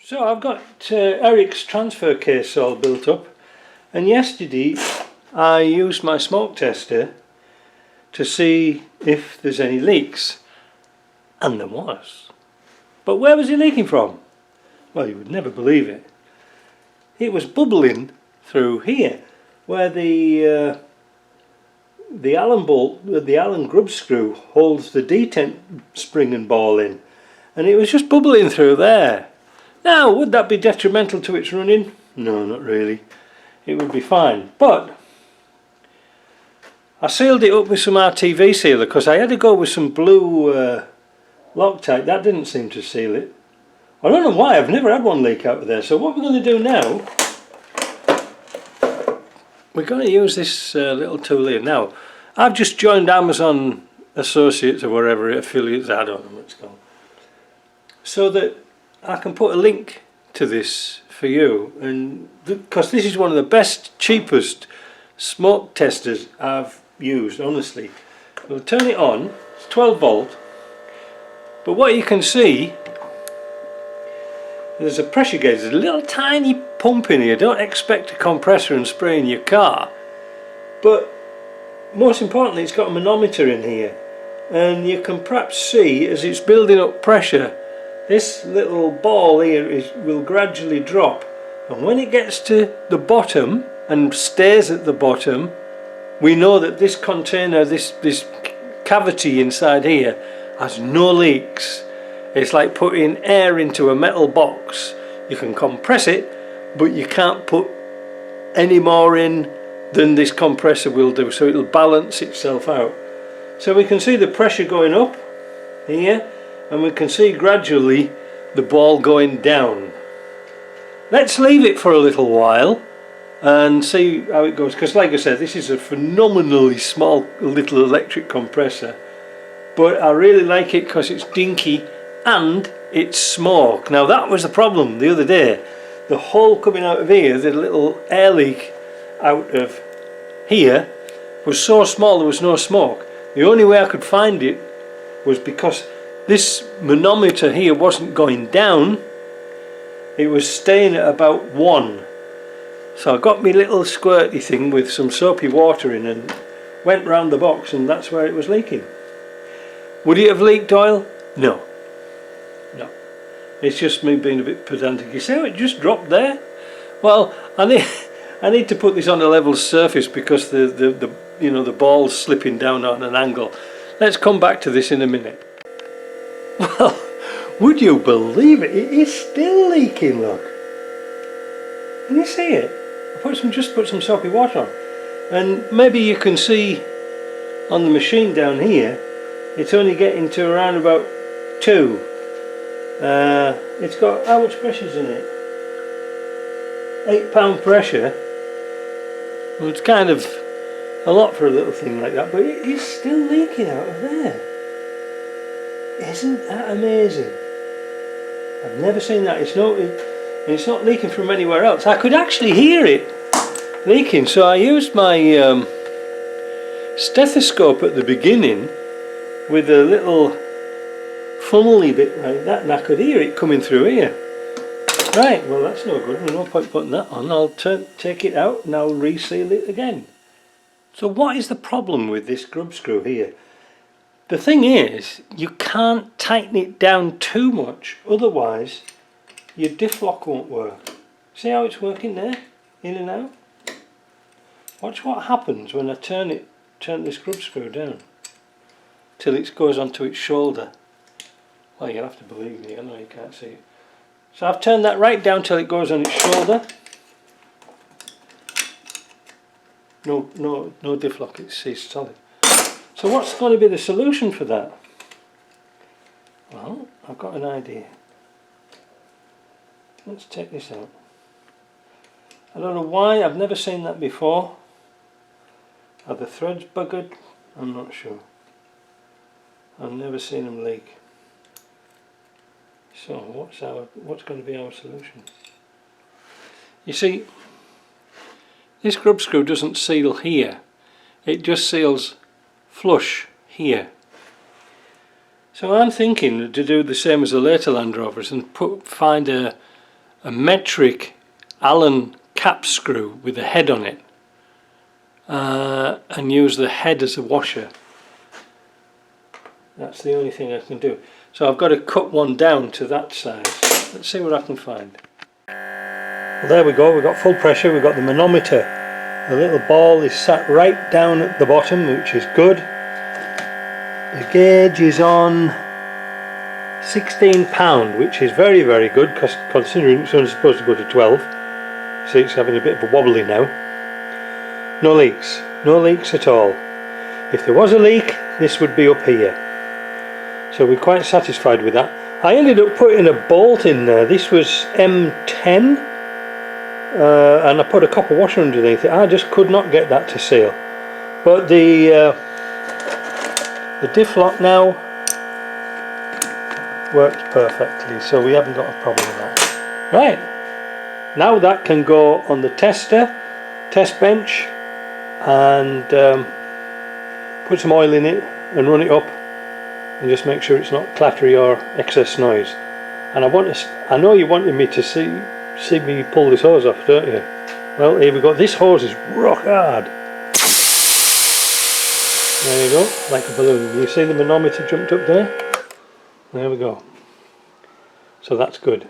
So I've got Eric's transfer case all built up, and yesterday I used my smoke tester to see if there's any leaks, and there was. But where was it leaking from? Well, you would never believe it. It was bubbling through here, where the Allen bolt, the Allen grub screw holds the detent spring and ball in, and it was just bubbling through there. Now, would that be detrimental to its running? No, not really. It would be fine. But I sealed it up with some RTV sealer because I had to go with some blue Loctite. That didn't seem to seal it. I don't know why, I've never had one leak out of there. So what we're going to do now, we're going to use this little tool here. Now, I've just joined Amazon Associates or wherever affiliates, I don't know what it's called, so that I can put a link to this for you, and because this is one of the best, cheapest smoke testers I've used, honestly. We'll turn it on. It's 12 volt, but what you can see, there's a pressure gauge. There's a little tiny pump in here. Don't expect a compressor and spray in your car, but most importantly, it's got a manometer in here, and you can perhaps see as it's building up pressure, this little ball here will gradually drop, and when it gets to the bottom and stays at the bottom, we know that this container, this cavity inside here, has no leaks. It's like putting air into a metal box. You can compress it, but you can't put any more in than this compressor will do, so it'll balance itself out. So we can see the pressure going up here, and we can see gradually the ball going down. Let's leave it for a little while and see how it goes, because like I said, this is a phenomenally small little electric compressor, but I really like it because it's dinky and it's smoke. Now that was the problem the other day. The hole coming out of here, the little air leak out of here, was so small there was no smoke. The only way I could find it was because this manometer here wasn't going down, it was staying at about 1. So I got my little squirty thing with some soapy water in and went round the box, and that's where it was leaking. Would it have leaked oil? No. No. It's just me being a bit pedantic. You see how it just dropped there? Well, I need to put this on a level surface because the ball's slipping down on an angle. Let's come back to this in a minute. Well, would you believe it? It is still leaking, look. Can you see it? I just put some soapy water on. And maybe you can see on the machine down here, it's only getting to around about 2. It's got, how much pressure's in it? 8 pound pressure. Well, it's kind of a lot for a little thing like that, but it is still leaking out of there. Isn't that amazing? I've never seen that. It's not leaking from anywhere else. I could actually hear it leaking, so I used my stethoscope at the beginning with a little funnely bit like that, and I could hear it coming through here. Right, well that's no good. There's no point putting that on. I'll take it out and I'll reseal it again. So what is the problem with this grub screw here? The thing is, you can't tighten it down too much, otherwise your diff lock won't work. See how it's working there, in and out? Watch what happens when I turn this grub screw down till it goes onto its shoulder. Well, you'll have to believe me, I know you can't see it. So I've turned that right down till it goes on its shoulder. No diff lock, it's solid. So what's going to be the solution for that? Well, I've got an idea. Let's take this out. I don't know why, I've never seen that before. Are the threads buggered? I'm not sure. I've never seen them leak. So what's going to be our solution? You see, this grub screw doesn't seal here. It just seals flush here. So I'm thinking to do the same as the later Land Rovers and find a a metric Allen cap screw with a head on it, and use the head as a washer. That's the only thing I can do. So I've got to cut one down to that size. Let's see what I can find. Well, there we go, we've got full pressure, we've got the manometer. The little ball is sat right down at the bottom, which is good. The gauge is on £16, which is very, very good, because considering it's only supposed to go to 12. See, it's having a bit of a wobbly now. No leaks at all. If there was a leak, this would be up here. So we're quite satisfied with that. I ended up putting a bolt in there. This was M10, and I put a copper washer underneath it. I just could not get that to seal. But the diff lock now works perfectly, so we haven't got a problem with that. Right, now that can go on the test bench, and put some oil in it and run it up, and just make sure it's not clattery or excess noise. And I know you wanted me to see me pull this hose off, don't you? Well, here we go. This hose is rock hard. There you go, like a balloon. You see the manometer jumped up there? There we go. So that's good.